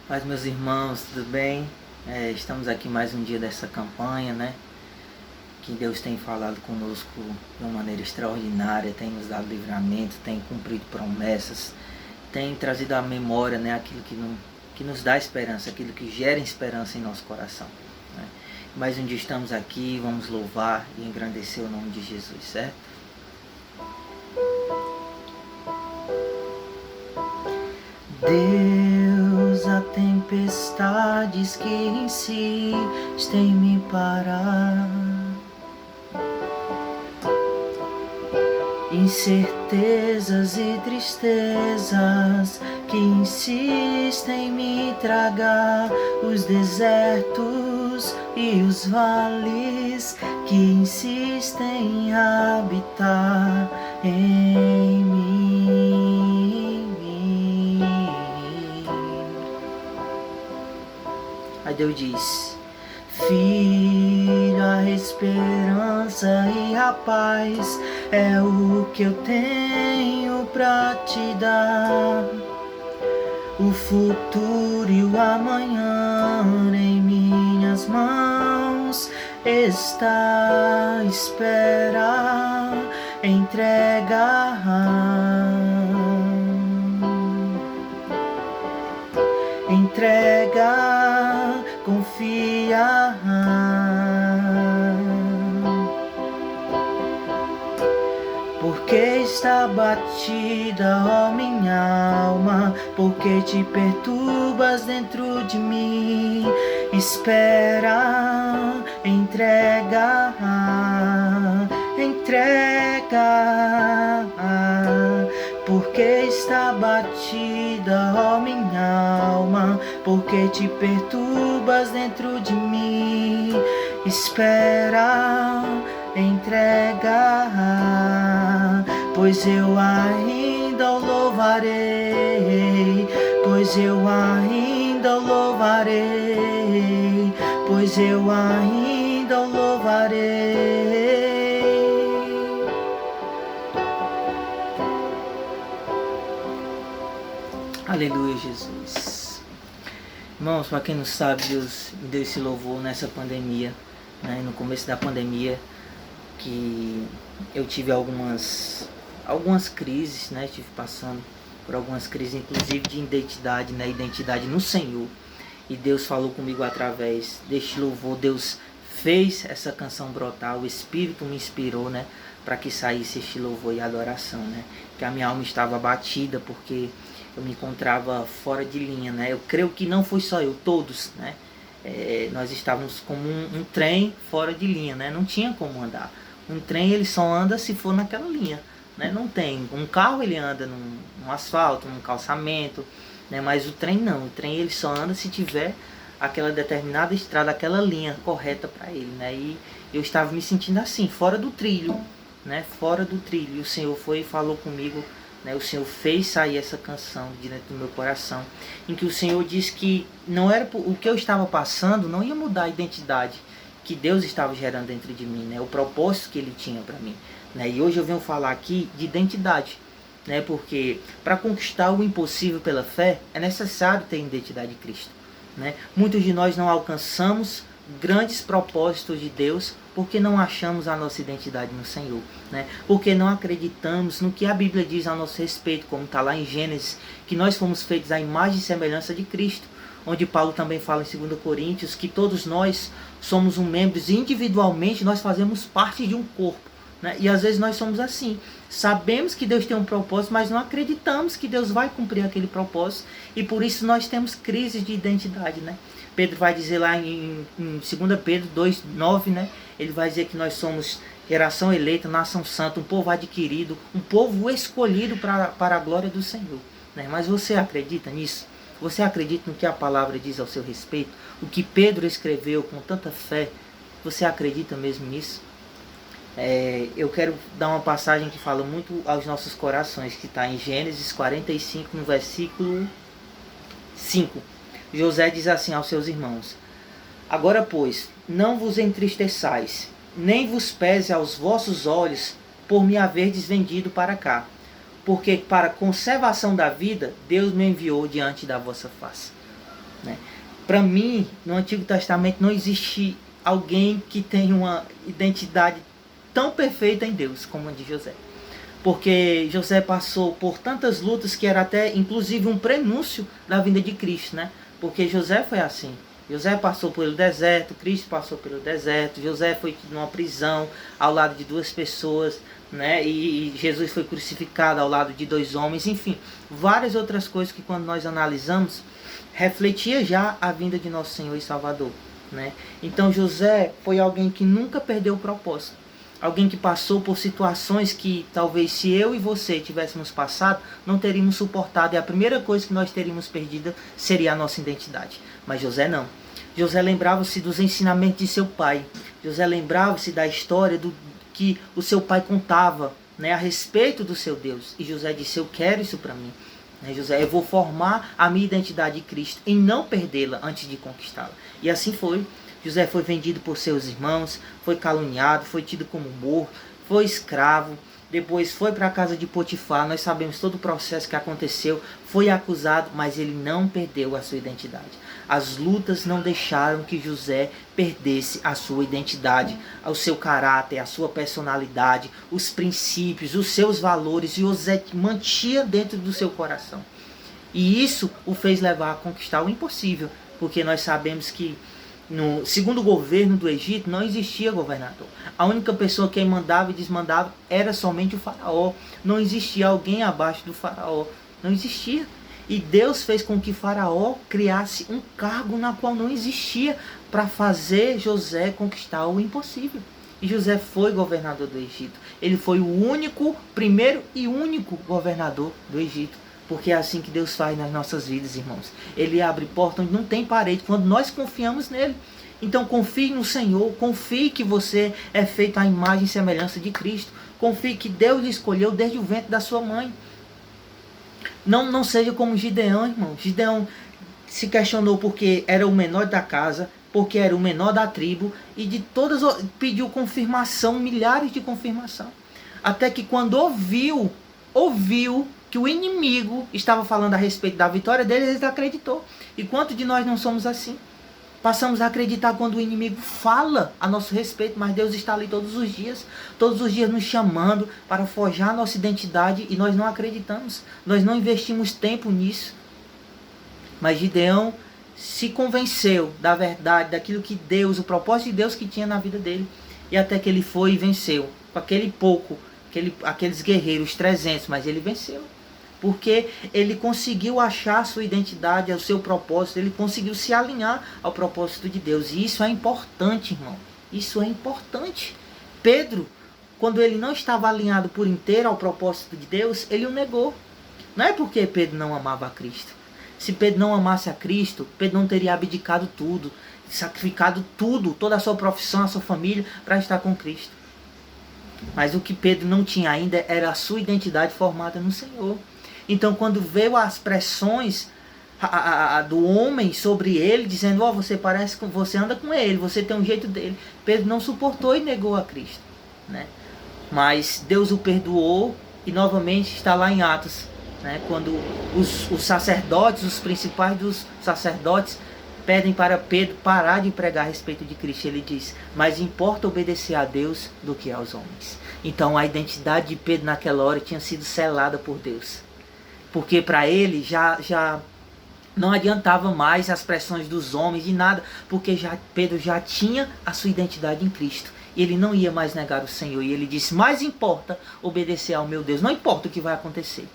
Paz, meus irmãos, tudo bem? Estamos aqui mais um dia dessa campanha, né? Que Deus tem falado conosco de uma maneira extraordinária, tem nos dado livramento, tem cumprido promessas, tem trazido à memória, né, aquilo que nos dá esperança, aquilo que gera esperança em nosso coração, né? Mais um dia estamos aqui, vamos louvar e engrandecer o nome de Jesus, certo? Deus, há tempestades que insistem em me parar, incertezas e tristezas que insistem em me tragar, os desertos e os vales que insistem em habitar em mim. Aí Deus diz: filho, a esperança e a paz é o que eu tenho pra te dar. O futuro e o amanhã em minhas mãos está. Espera, entregar, entrega, confiar. Porque está batida, ó minha alma, porque te perturbas dentro de mim. Espera, entrega, entrega. Porque está batida, ó minha alma, porque te perturbas dentro de mim. Espera, entrega, pois eu ainda o louvarei, pois eu ainda o louvarei, pois eu ainda o louvarei. Aleluia, Jesus. Irmãos, para quem não sabe, Deus me deu esse louvor nessa pandemia, né? No começo da pandemia, que eu tive algumas crises, né? Estive passando por algumas crises, inclusive de identidade, né? Identidade no Senhor. E Deus falou comigo através deste louvor. Deus fez essa canção brotar, o Espírito me inspirou, né? Para que saísse este louvor e adoração, né? Que a minha alma estava abatida porque eu me encontrava fora de linha, né? Eu creio que não foi só eu, todos, né? Nós estávamos como um trem fora de linha, né? Não tinha como andar. Um trem ele só anda se for naquela linha, né? Não tem. Um carro ele anda num asfalto, num calçamento, né? Mas o trem não. O trem ele só anda se tiver aquela determinada estrada, aquela linha correta para ele, né? E eu estava me sentindo assim, fora do trilho, né? Fora do trilho. E o Senhor foi e falou comigo, né? O Senhor fez sair essa canção de dentro do meu coração, em que o Senhor disse que não era o que eu estava passando, não ia mudar a identidade que Deus estava gerando dentro de mim, né? O propósito que Ele tinha para mim, né? E hoje eu venho falar aqui de identidade, né? Porque para conquistar o impossível pela fé é necessário ter identidade de Cristo, né? Muitos de nós não alcançamos grandes propósitos de Deus porque não achamos a nossa identidade no Senhor, né? Porque não acreditamos no que a Bíblia diz a nosso respeito, como está lá em Gênesis, que nós fomos feitos à imagem e semelhança de Cristo, onde Paulo também fala em 2 Coríntios que todos nós somos membros e individualmente nós fazemos parte de um corpo, né? E às vezes nós somos assim, sabemos que Deus tem um propósito, mas não acreditamos que Deus vai cumprir aquele propósito, e por isso nós temos crises de identidade, né? Pedro vai dizer lá em 2 Pedro 2,9, né? Ele vai dizer que nós somos geração eleita, nação santa, um povo adquirido, um povo escolhido para a glória do Senhor, né? Mas você acredita nisso? Você acredita no que a palavra diz ao seu respeito? O que Pedro escreveu com tanta fé? Você acredita mesmo nisso? Eu quero dar uma passagem que fala muito aos nossos corações, que está em Gênesis 45, no versículo 5. José diz assim aos seus irmãos: agora, pois, não vos entristeçais, nem vos pese aos vossos olhos por me haverdes vendido para cá, porque para conservação da vida Deus me enviou diante da vossa face. né? Para mim, no Antigo Testamento não existe alguém que tenha uma identidade tão perfeita em Deus como a de José. Porque José passou por tantas lutas que era até inclusive um prenúncio da vinda de Cristo, né? Porque José foi assim. José passou pelo deserto, Cristo passou pelo deserto, José foi numa prisão ao lado de duas pessoas, né? E Jesus foi crucificado ao lado de dois homens, enfim, várias outras coisas que quando nós analisamos, refletia já a vinda de nosso Senhor e Salvador, né? Então José foi alguém que nunca perdeu o propósito. Alguém que passou por situações que talvez se eu e você tivéssemos passado, não teríamos suportado. E a primeira coisa que nós teríamos perdido seria a nossa identidade. Mas José não. José lembrava-se dos ensinamentos de seu pai. José lembrava-se da história que o seu pai contava, né, a respeito do seu Deus. E José disse, eu quero isso para mim. José, eu vou formar a minha identidade em Cristo e não perdê-la antes de conquistá-la. E assim foi. José foi vendido por seus irmãos, foi caluniado, foi tido como morto, foi escravo, depois foi para a casa de Potifar, nós sabemos todo o processo que aconteceu, foi acusado, mas ele não perdeu a sua identidade. As lutas não deixaram que José perdesse a sua identidade, o seu caráter, a sua personalidade, os princípios, os seus valores, e José mantinha dentro do seu coração. E isso o fez levar a conquistar o impossível, porque nós sabemos que segundo o governo do Egito, não existia governador. A única pessoa que mandava e desmandava era somente o faraó. Não existia alguém abaixo do faraó. Não existia. E Deus fez com que faraó criasse um cargo na qual não existia para fazer José conquistar o impossível. E José foi governador do Egito. Ele foi o único, primeiro e único governador do Egito. Porque é assim que Deus faz nas nossas vidas, irmãos. Ele abre porta onde não tem parede, quando nós confiamos nele. Então confie no Senhor, confie que você é feito à imagem e semelhança de Cristo. Confie que Deus lhe escolheu desde o ventre da sua mãe. Não seja como Gideão, irmão. Gideão se questionou porque era o menor da casa, porque era o menor da tribo, e de todas pediu confirmação, milhares de confirmação. Até que quando ouviu que o inimigo estava falando a respeito da vitória dele, ele acreditou. E quantos de nós não somos assim? Passamos a acreditar quando o inimigo fala a nosso respeito, mas Deus está ali todos os dias nos chamando para forjar a nossa identidade, e nós não acreditamos, nós não investimos tempo nisso. Mas Gideão se convenceu da verdade, daquilo que Deus, o propósito de Deus que tinha na vida dele, e até que ele foi e venceu, com aquele pouco, aqueles guerreiros, 300, mas ele venceu. Porque ele conseguiu achar a sua identidade, o seu propósito, ele conseguiu se alinhar ao propósito de Deus. E isso é importante, irmão. Isso é importante. Pedro, quando ele não estava alinhado por inteiro ao propósito de Deus, ele o negou. Não é porque Pedro não amava a Cristo. Se Pedro não amasse a Cristo, Pedro não teria abdicado tudo, sacrificado tudo, toda a sua profissão, a sua família, para estar com Cristo. Mas o que Pedro não tinha ainda era a sua identidade formada no Senhor. Então, quando veio as pressões do homem sobre ele, dizendo, você parece que você anda com ele, você tem um jeito dele, Pedro não suportou e negou a Cristo, né? Mas Deus o perdoou, e novamente está lá em Atos, né? Quando os sacerdotes, os principais dos sacerdotes, pedem para Pedro parar de pregar a respeito de Cristo. Ele diz, mas importa obedecer a Deus do que aos homens. Então a identidade de Pedro naquela hora tinha sido selada por Deus. Porque para ele já não adiantava mais as pressões dos homens e nada, porque Pedro já tinha a sua identidade em Cristo. E ele não ia mais negar o Senhor. E ele disse, mais importa obedecer ao meu Deus. Não importa o que vai acontecer.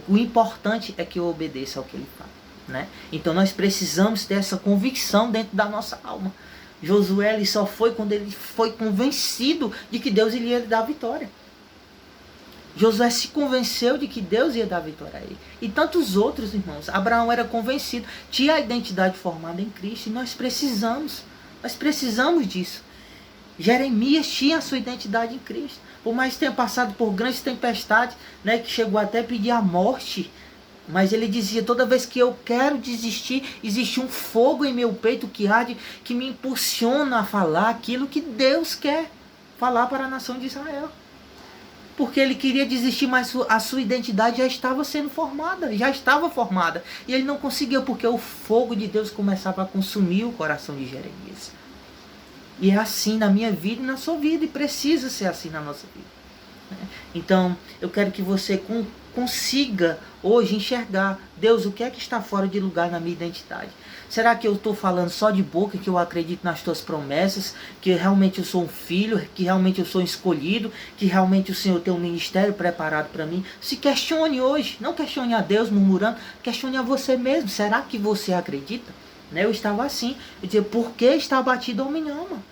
O importante é que eu obedeça ao que ele fala, né? Então nós precisamos ter essa convicção dentro da nossa alma. Josué ele só foi quando ele foi convencido de que Deus iria lhe dar a vitória. Josué se convenceu de que Deus ia dar a vitória a ele. E tantos outros, irmãos. Abraão era convencido, tinha a identidade formada em Cristo, e nós precisamos disso. Jeremias tinha a sua identidade em Cristo. Por mais que tenha passado por grandes tempestades, né, que chegou até a pedir a morte, mas ele dizia, toda vez que eu quero desistir, existe um fogo em meu peito que arde, que me impulsiona a falar aquilo que Deus quer falar para a nação de Israel. Porque ele queria desistir, mas a sua identidade já estava sendo formada, já estava formada. E ele não conseguiu, porque o fogo de Deus começava a consumir o coração de Jeremias. E é assim na minha vida e na sua vida, e precisa ser assim na nossa vida. Então, eu quero que você consiga hoje enxergar, Deus, o que é que está fora de lugar na minha identidade? Será que eu estou falando só de boca, que eu acredito nas tuas promessas, que realmente eu sou um filho, que realmente eu sou escolhido, que realmente o Senhor tem um ministério preparado para mim? Se questione hoje, não questione a Deus murmurando, questione a você mesmo. Será que você acredita? Eu estava assim, eu dizia, por que está abatido a minha alma?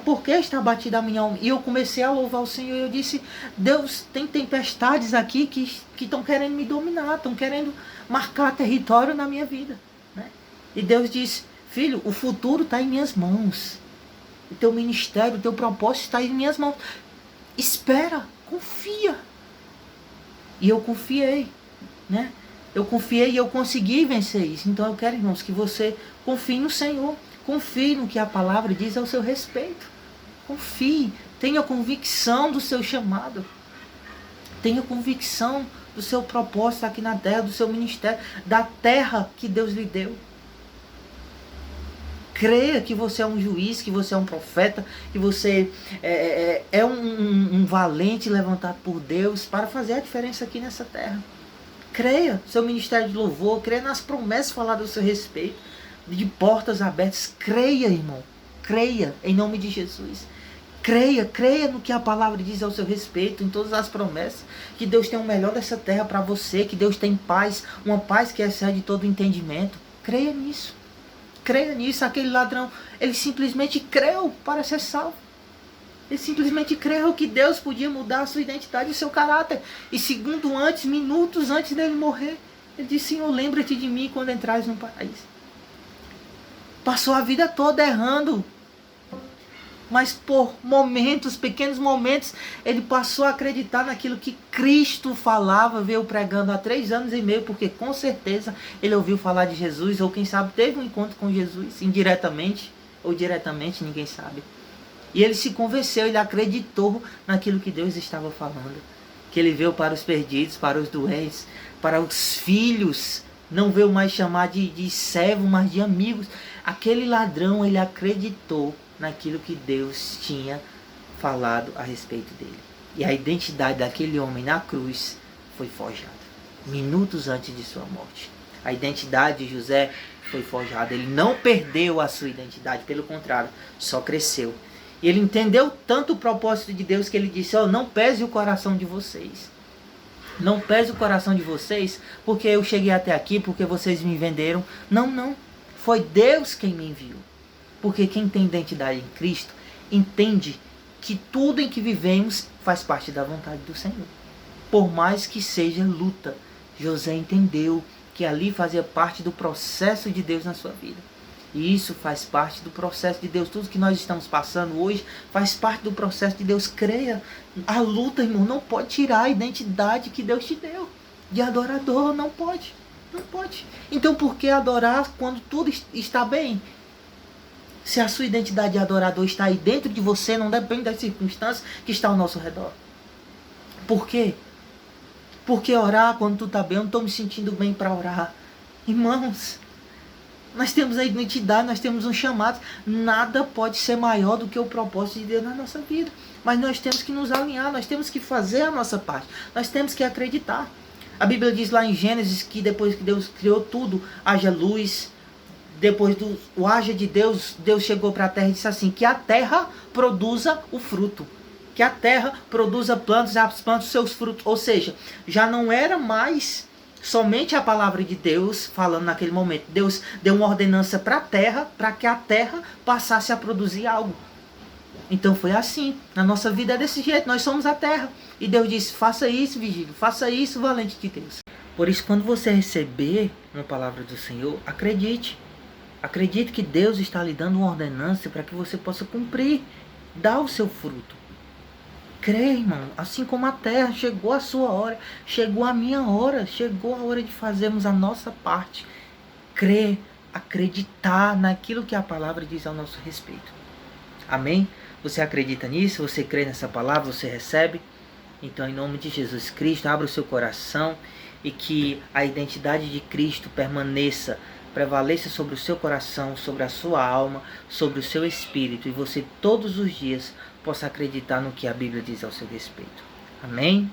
Por que está abatida a minha alma? E eu comecei a louvar o Senhor e eu disse, Deus, tem tempestades aqui que estão querendo me dominar, estão querendo marcar território na minha vida. E Deus disse, filho, o futuro está em minhas mãos. O teu ministério, o teu propósito está em minhas mãos. Espera, confia. E eu confiei, Eu confiei e eu consegui vencer isso. Então eu quero, irmãos, que você confie no Senhor. Confie no que a palavra diz ao seu respeito. Confie. Tenha convicção do seu chamado. Tenha convicção do seu propósito aqui na terra, do seu ministério, da terra que Deus lhe deu. Creia que você é um juiz, que você é um profeta, que você é um valente levantado por Deus para fazer a diferença aqui nessa terra. Creia, seu ministério de louvor, creia nas promessas faladas ao seu respeito, de portas abertas. Creia, irmão, creia em nome de Jesus. Creia no que a palavra diz ao seu respeito, em todas as promessas, que Deus tem o melhor dessa terra para você, que Deus tem paz, uma paz que excede todo o entendimento. Creia nisso. Creia nisso. Aquele ladrão, ele simplesmente creu para ser salvo. Ele simplesmente creu que Deus podia mudar a sua identidade e o seu caráter. E minutos antes dele morrer, ele disse, Senhor, lembra-te de mim quando entrares no paraíso. Passou a vida toda errando. Mas por momentos, pequenos momentos, ele passou a acreditar naquilo que Cristo falava, veio pregando há 3 anos e meio, porque com certeza ele ouviu falar de Jesus, ou quem sabe teve um encontro com Jesus, indiretamente ou diretamente, ninguém sabe. E ele se convenceu, ele acreditou naquilo que Deus estava falando. Que ele veio para os perdidos, para os doentes, para os filhos. Não veio mais chamar de servo, mas de amigos. Aquele ladrão, ele acreditou naquilo que Deus tinha falado a respeito dele. E a identidade daquele homem na cruz foi forjada. Minutos antes de sua morte. A identidade de José foi forjada. Ele não perdeu a sua identidade, pelo contrário, só cresceu. E ele entendeu tanto o propósito de Deus que ele disse, não pese o coração de vocês. Não pese o coração de vocês porque eu cheguei até aqui, porque vocês me venderam. Não. Foi Deus quem me enviou. Porque quem tem identidade em Cristo entende que tudo em que vivemos faz parte da vontade do Senhor. Por mais que seja luta, José entendeu que ali fazia parte do processo de Deus na sua vida. E isso faz parte do processo de Deus. Tudo que nós estamos passando hoje faz parte do processo de Deus. Creia, a luta, irmão, não pode tirar a identidade que Deus te deu. De adorador, não pode. Não pode. Então por que adorar quando tudo está bem? Se a sua identidade de adorador está aí dentro de você, não depende das circunstâncias que estão ao nosso redor. Por quê? Porque orar quando tu está bem, eu não estou me sentindo bem para orar. Irmãos, nós temos a identidade, nós temos um chamado. Nada pode ser maior do que o propósito de Deus na nossa vida. Mas nós temos que nos alinhar, nós temos que fazer a nossa parte. Nós temos que acreditar. A Bíblia diz lá em Gênesis que depois que Deus criou tudo, haja luz. Depois do haja de Deus, Deus chegou para a terra e disse assim, que a terra produza o fruto. Que a terra produza plantas, as plantas os seus frutos. Ou seja, já não era mais somente a palavra de Deus falando naquele momento. Deus deu uma ordenança para a terra, para que a terra passasse a produzir algo. Então foi assim. Na nossa vida é desse jeito, nós somos a terra. E Deus disse, faça isso, Vigílio, faça isso, valente de Deus. Por isso, quando você receber uma palavra do Senhor, acredite. Acredite que Deus está lhe dando uma ordenança para que você possa cumprir, dar o seu fruto. Creia, irmão, assim como a terra, chegou a sua hora, chegou a minha hora, chegou a hora de fazermos a nossa parte. Crer, acreditar naquilo que a palavra diz ao nosso respeito. Amém? Você acredita nisso? Você crê nessa palavra? Você recebe? Então, em nome de Jesus Cristo, abra o seu coração e que a identidade de Cristo prevaleça sobre o seu coração, sobre a sua alma, sobre o seu espírito, e você todos os dias possa acreditar no que a Bíblia diz ao seu respeito. Amém?